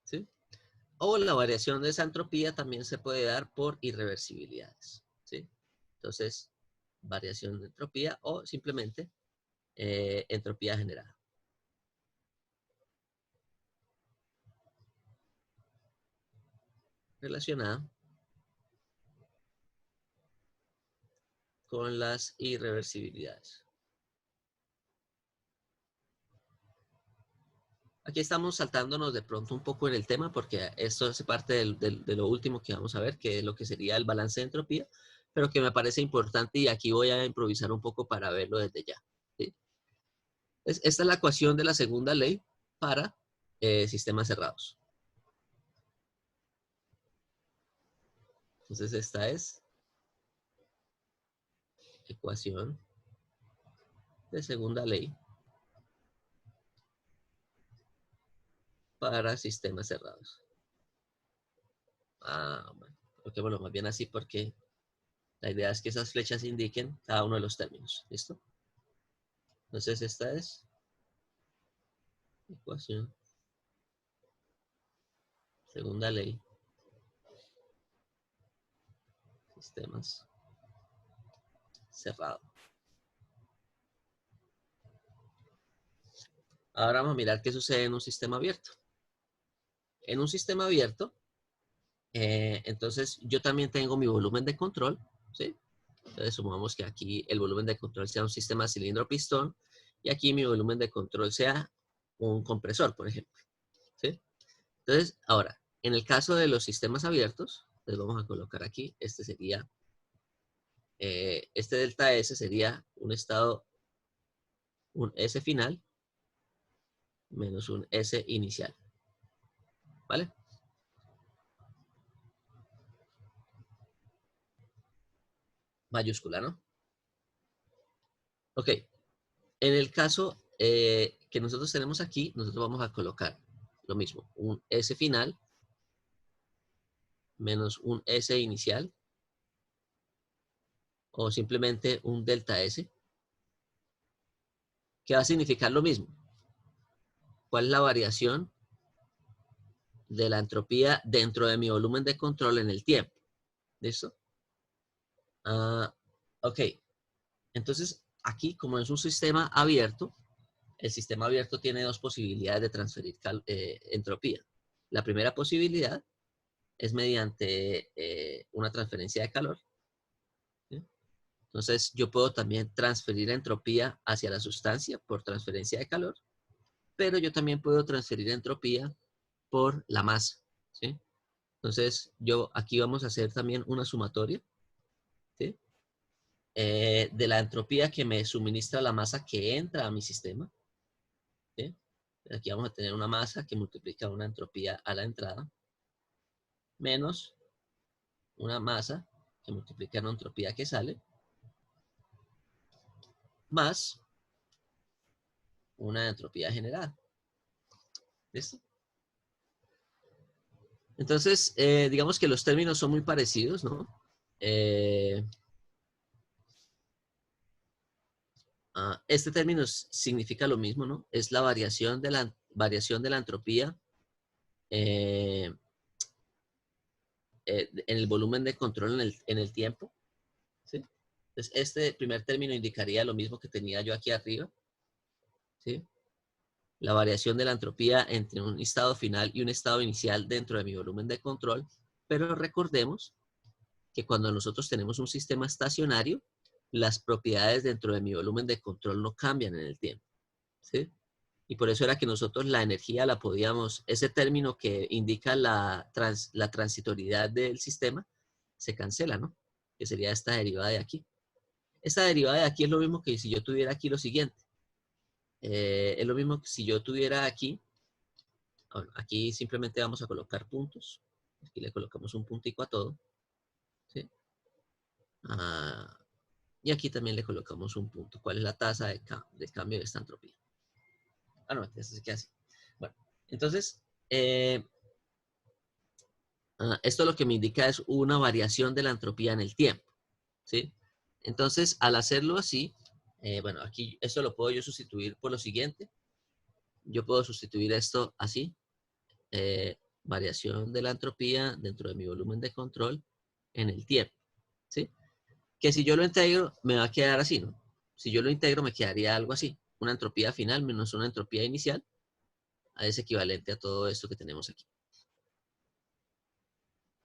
¿Sí? O la variación de esa entropía también se puede dar por irreversibilidades, ¿sí? Entonces, variación de entropía o simplemente entropía generada. Relacionada con las irreversibilidades. Aquí estamos saltándonos de pronto un poco en el tema porque esto hace parte de lo último que vamos a ver, que es lo que sería el balance de entropía, pero que me parece importante y aquí voy a improvisar un poco para verlo desde ya, ¿sí? Esta es la ecuación de la segunda ley para sistemas cerrados. Entonces esta es ecuación de segunda ley para sistemas cerrados. Bueno, coloquémoslo más bien así porque la idea es que esas flechas indiquen cada uno de los términos. ¿Listo? Entonces esta es ecuación segunda ley sistemas cerrados. Ahora vamos a mirar qué sucede en un sistema abierto. En un sistema abierto, entonces yo también tengo mi volumen de control, ¿sí? Entonces supongamos que aquí el volumen de control sea un sistema cilindro-pistón y aquí mi volumen de control sea un compresor, por ejemplo, ¿sí? Entonces, ahora, en el caso de los sistemas abiertos, les vamos a colocar aquí, este sería, este delta S sería un estado, un S final menos un S inicial, ¿vale? Mayúscula, ¿no? Ok, en el caso que nosotros tenemos aquí, nosotros vamos a colocar lo mismo, un S final menos un S inicial, o simplemente un delta S, que va a significar lo mismo. ¿Cuál es la variación de la entropía dentro de mi volumen de control en el tiempo? ¿Listo? Ok. Entonces, aquí, como es un sistema abierto, el sistema abierto tiene dos posibilidades de transferir entropía. La primera posibilidad es mediante una transferencia de calor. ¿Sí? Entonces, yo puedo también transferir entropía hacia la sustancia por transferencia de calor, pero yo también puedo transferir entropía por la masa. ¿Sí? Entonces, aquí vamos a hacer también una sumatoria, ¿sí? De la entropía que me suministra la masa que entra a mi sistema. ¿Sí? Aquí vamos a tener una masa que multiplica una entropía a la entrada, menos una masa que multiplica una entropía que sale, más una entropía generada. ¿Listo? Entonces, digamos que los términos son muy parecidos, ¿no? Este término significa lo mismo, ¿no? Es la variación de la entropía en el volumen de control en el tiempo. ¿Sí? Entonces, este primer término indicaría lo mismo que tenía yo aquí arriba. ¿Sí? La variación de la entropía entre un estado final y un estado inicial dentro de mi volumen de control. Pero recordemos que cuando nosotros tenemos un sistema estacionario, las propiedades dentro de mi volumen de control no cambian en el tiempo. ¿Sí? Y por eso era que nosotros la energía la podíamos, ese término que indica la transitoriedad del sistema, se cancela, ¿no? Que sería esta derivada de aquí. Esta derivada de aquí es lo mismo que si yo tuviera aquí lo siguiente. Es lo mismo que si yo tuviera aquí, bueno, aquí simplemente vamos a colocar puntos. Aquí le colocamos un puntico a todo. ¿Sí? Y aquí también le colocamos un punto. ¿Cuál es la tasa de cambio de esta entropía? No, esto se queda así. Bueno, entonces, esto lo que me indica es una variación de la entropía en el tiempo. ¿Sí? Entonces, al hacerlo así, bueno, aquí esto lo puedo yo sustituir por lo siguiente. Yo puedo sustituir esto así. Variación de la entropía dentro de mi volumen de control en el tiempo. ¿Sí? Que si yo lo integro, me va a quedar así, ¿no? Si yo lo integro, me quedaría algo así. Una entropía final menos una entropía inicial es equivalente a todo esto que tenemos aquí.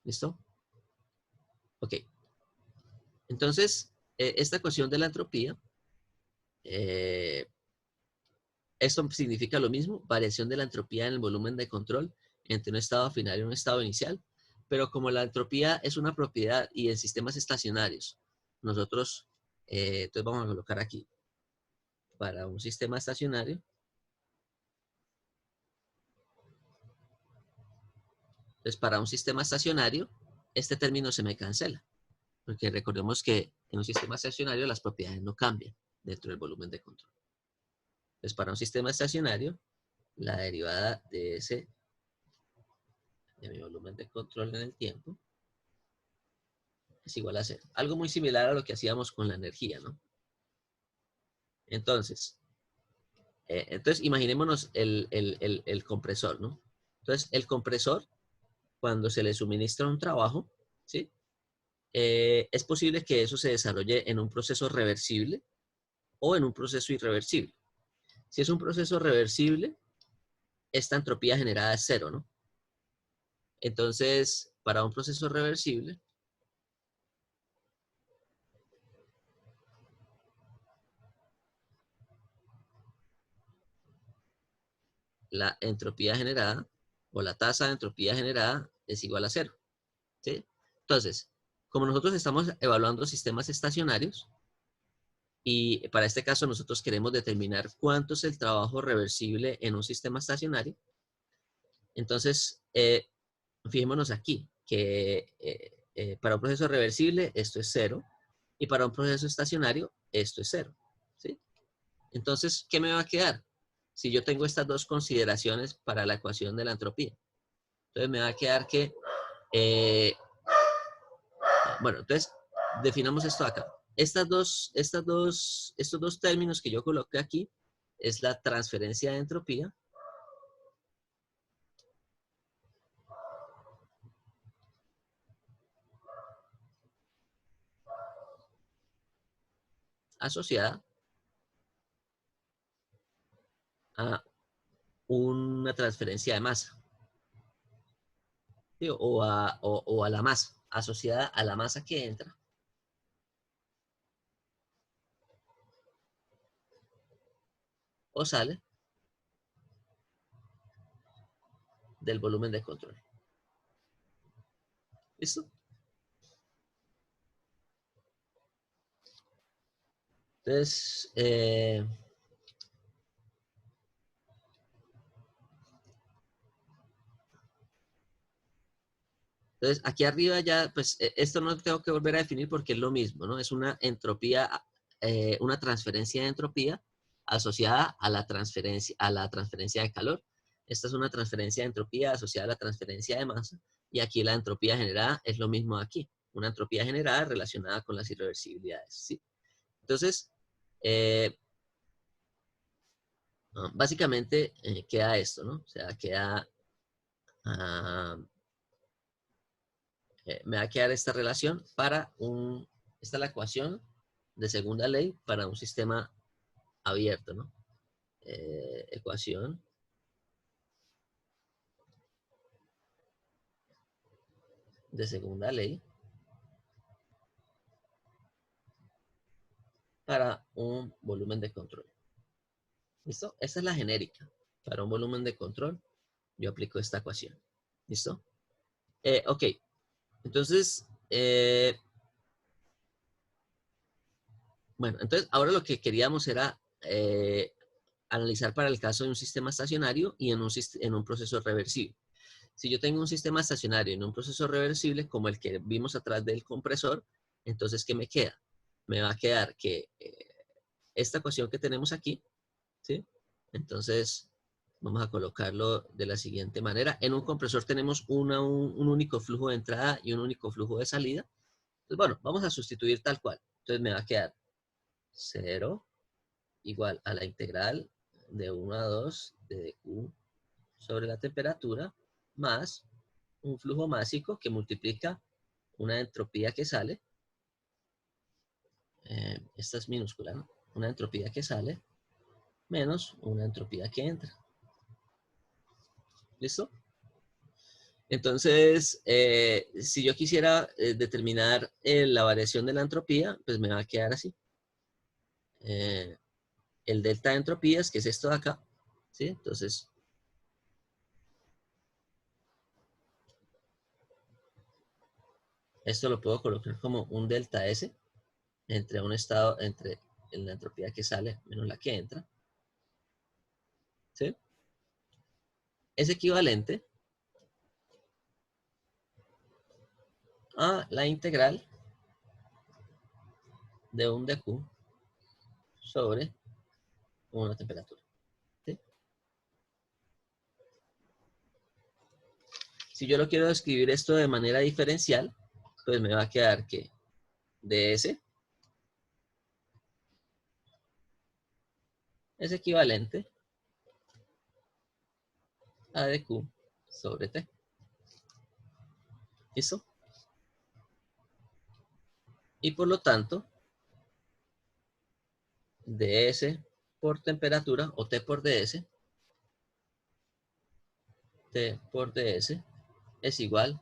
¿Listo? Ok. Entonces, esta ecuación de la entropía, esto significa lo mismo, variación de la entropía en el volumen de control entre un estado final y un estado inicial, pero como la entropía es una propiedad y en sistemas estacionarios, nosotros, entonces vamos a colocar aquí, para un sistema estacionario, entonces para un sistema estacionario, este término se me cancela, porque recordemos que en un sistema estacionario las propiedades no cambian dentro del volumen de control. Entonces, para un sistema estacionario, la derivada de mi volumen de control en el tiempo es igual a 0. Algo muy similar a lo que hacíamos con la energía, ¿no? Entonces imaginémonos el compresor, ¿no? Entonces, el compresor, cuando se le suministra un trabajo, ¿sí? Es posible que eso se desarrolle en un proceso reversible o en un proceso irreversible. Si es un proceso reversible, esta entropía generada es 0, ¿no? Entonces, para un proceso reversible, la entropía generada o la tasa de entropía generada es igual a 0. ¿Sí? Entonces, como nosotros estamos evaluando sistemas estacionarios, y para este caso nosotros queremos determinar cuánto es el trabajo reversible en un sistema estacionario, entonces, fijémonos aquí, que para un proceso reversible esto es 0, y para un proceso estacionario esto es 0. ¿Sí? Entonces, ¿qué me va a quedar? Si yo tengo estas dos consideraciones para la ecuación de la entropía. Entonces me va a quedar que, bueno, entonces definamos esto acá. estos dos términos que yo coloqué aquí es la transferencia de entropía asociada a una transferencia de masa, ¿sí? O a la masa, asociada a la masa que entra o sale del volumen de control. ¿Listo? Entonces, aquí arriba ya, pues esto no tengo que volver a definir porque es lo mismo, ¿no? Es una entropía, una transferencia de entropía asociada a la transferencia de calor. Esta es una transferencia de entropía asociada a la transferencia de masa. Y aquí la entropía generada es lo mismo aquí. Una entropía generada relacionada con las irreversibilidades, ¿sí? Entonces, básicamente queda esto, ¿no? O sea, queda... me va a quedar esta relación para esta es la ecuación de segunda ley para un sistema abierto, ¿no? Ecuación de segunda ley para un volumen de control. ¿Listo? Esta es la genérica. Para un volumen de control, yo aplico esta ecuación. ¿Listo? Ok. Entonces, bueno, entonces ahora lo que queríamos era analizar para el caso de un sistema estacionario y en un proceso reversible. Si yo tengo un sistema estacionario en un proceso reversible, como el que vimos atrás del compresor, entonces, ¿qué me queda? Me va a quedar que esta ecuación que tenemos aquí, ¿sí? Entonces, vamos a colocarlo de la siguiente manera. En un compresor tenemos un único flujo de entrada y un único flujo de salida. Entonces, bueno, vamos a sustituir tal cual. Entonces, me va a quedar 0 igual a la integral de 1 a 2 de dq sobre la temperatura más un flujo másico que multiplica una entropía que sale, esta es minúscula, ¿no? Una entropía que sale menos una entropía que entra. ¿Listo? Entonces, si yo quisiera determinar la variación de la entropía, pues me va a quedar así. El delta de entropías, que es esto de acá, ¿sí? Entonces, esto lo puedo colocar como un delta S entre un estado, entre la entropía que sale menos la que entra. ¿Sí? Es equivalente a la integral de un dq sobre una temperatura. ¿Sí? Si yo lo quiero escribir esto de manera diferencial, pues me va a quedar que ds es equivalente a dq sobre t. ¿Listo? Y por lo tanto, ds por temperatura, o t por ds, t por ds es igual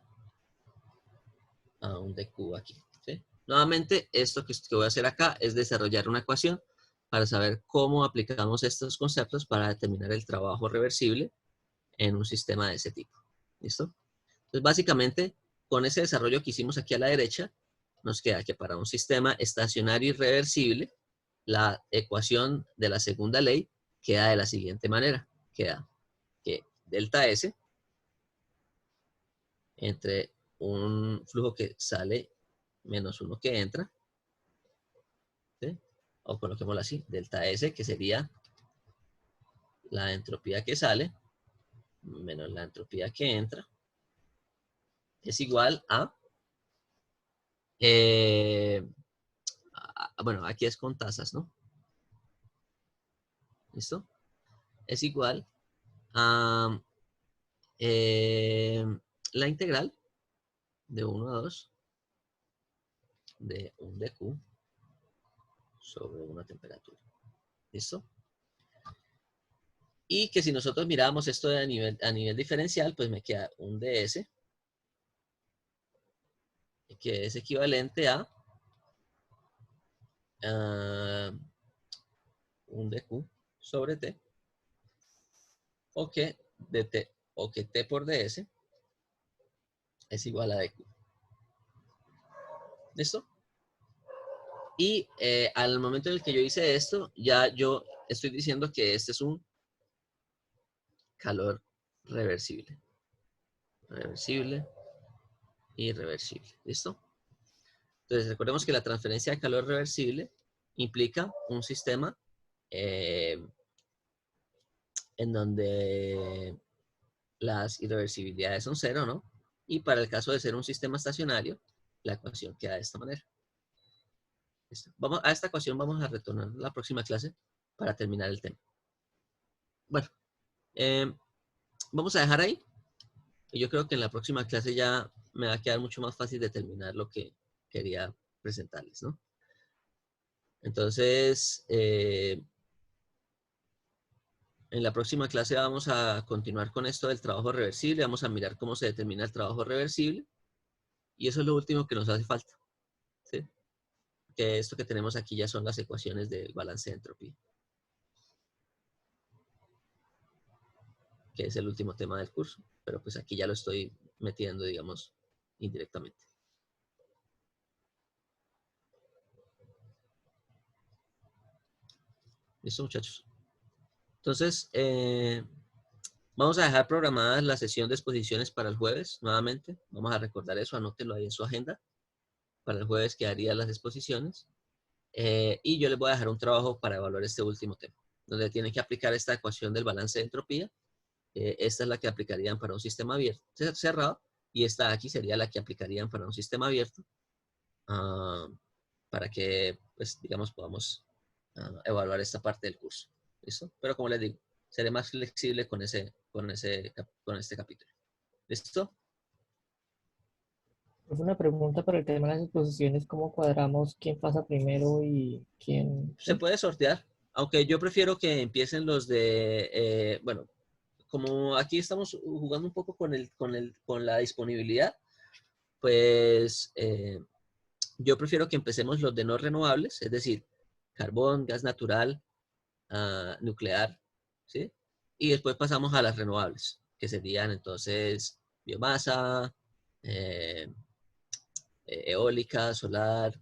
a un dq aquí. ¿Sí? Nuevamente, esto que voy a hacer acá es desarrollar una ecuación para saber cómo aplicamos estos conceptos para determinar el trabajo reversible en un sistema de ese tipo. ¿Listo? Entonces, básicamente, con ese desarrollo que hicimos aquí a la derecha, nos queda que para un sistema estacionario y reversible, la ecuación de la segunda ley queda de la siguiente manera. Queda que delta S entre un flujo que sale menos uno que entra, ¿sí? O coloquémoslo así, delta S, que sería la entropía que sale menos la entropía que entra, es igual a bueno, aquí es con tasas, ¿no? ¿Listo? Es igual a la integral de 1 a 2 de un dq sobre una temperatura. ¿Listo? Y que si nosotros miramos esto a nivel diferencial, pues me queda un ds, que es equivalente a un dq sobre t, o que t por ds es igual a dq. ¿Listo? Y al momento en el que yo hice esto, ya yo estoy diciendo que este es un calor reversible. Reversible y reversible. ¿Listo? Entonces, recordemos que la transferencia de calor reversible implica un sistema en donde las irreversibilidades son cero, ¿no? Y para el caso de ser un sistema estacionario, la ecuación queda de esta manera. ¿Listo? A esta ecuación vamos a retornar en la próxima clase para terminar el tema. Bueno, vamos a dejar ahí. Y yo creo que en la próxima clase ya me va a quedar mucho más fácil de terminar lo que quería presentarles, ¿no? Entonces, en la próxima clase vamos a continuar con esto del trabajo reversible. Vamos a mirar cómo se determina el trabajo reversible. Y eso es lo último que nos hace falta, ¿sí? Que esto que tenemos aquí ya son las ecuaciones del balance de entropía, que es el último tema del curso. Pero pues aquí ya lo estoy metiendo, digamos, indirectamente. ¿Listo, muchachos? Entonces, vamos a dejar programadas la sesión de exposiciones para el jueves, nuevamente. Vamos a recordar eso, anótenlo ahí en su agenda. Para el jueves quedarían las exposiciones. Y yo les voy a dejar un trabajo para evaluar este último tema, donde tienen que aplicar esta ecuación del balance de entropía. Esta es la que aplicarían para un sistema abierto, cerrado, y esta aquí sería la que aplicarían para un sistema abierto, para que, pues, digamos, podamos evaluar esta parte del curso. ¿Listo? Pero como les digo, seré más flexible con este capítulo. ¿Listo? Una pregunta para el tema de las exposiciones, ¿cómo cuadramos quién pasa primero y quién? Se puede sortear, aunque yo prefiero que empiecen los de, bueno, como aquí estamos jugando un poco con la disponibilidad, pues yo prefiero que empecemos los de no renovables, es decir, carbón, gas natural, nuclear, ¿sí? Y después pasamos a las renovables, que serían entonces biomasa, eólica, solar,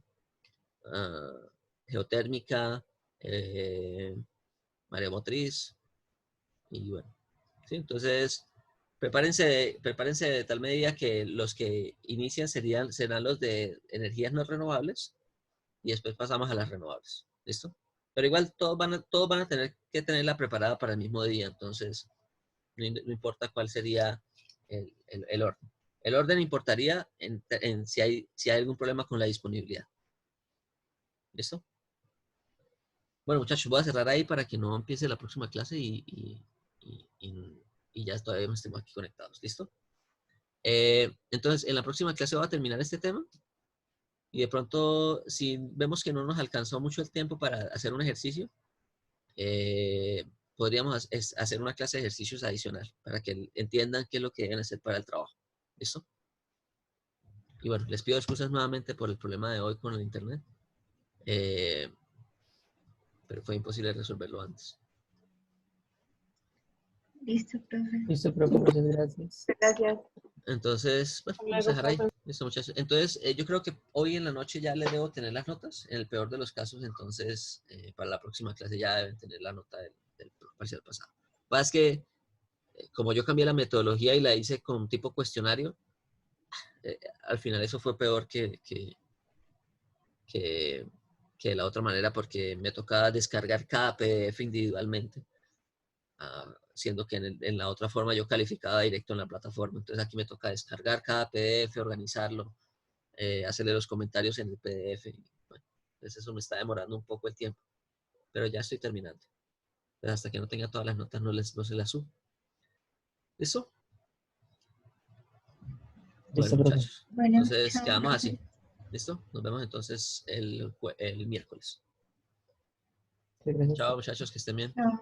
geotérmica, mareomotriz, y bueno, ¿sí? Entonces, prepárense de tal medida que los que inician serán los de energías no renovables y después pasamos a las renovables. ¿Listo? Pero igual todos van a tener que tenerla preparada para el mismo día, entonces no importa cuál sería el orden. El orden importaría en si hay algún problema con la disponibilidad. ¿Listo? Bueno, muchachos, voy a cerrar ahí para que no empiece la próxima clase y ya todavía estemos aquí conectados. ¿Listo? Entonces, en la próxima clase voy a terminar este tema. Y de pronto, si vemos que no nos alcanzó mucho el tiempo para hacer un ejercicio, podríamos hacer una clase de ejercicios adicional para que entiendan qué es lo que deben hacer para el trabajo. ¿Listo? Y bueno, les pido excusas nuevamente por el problema de hoy con el internet. Pero fue imposible resolverlo antes. Listo, profe. Listo, profe, muchas gracias. Gracias. Entonces, bueno, vamos a dejar ahí. Listo, muchachos. Entonces, yo creo que hoy en la noche ya les debo tener las notas. En el peor de los casos, entonces, para la próxima clase ya deben tener la nota del parcial pasado. Lo que pasa es que, como yo cambié la metodología y la hice con tipo cuestionario, al final eso fue peor que de la otra manera, porque me tocaba descargar cada PDF individualmente, siendo que en la otra forma yo calificaba directo en la plataforma. Entonces aquí me toca descargar cada PDF, organizarlo, hacerle los comentarios en el PDF. Bueno, Entonces eso me está demorando un poco el tiempo. Pero ya estoy terminando. Pero hasta que no tenga todas las notas no se las subo. ¿Listo? Bueno, Listo, profe. muchachos. Bueno, Entonces chao, quedamos profe. así. ¿Listo? Nos vemos entonces el miércoles. Sí, gracias. Chao, muchachos, que estén bien. Chao.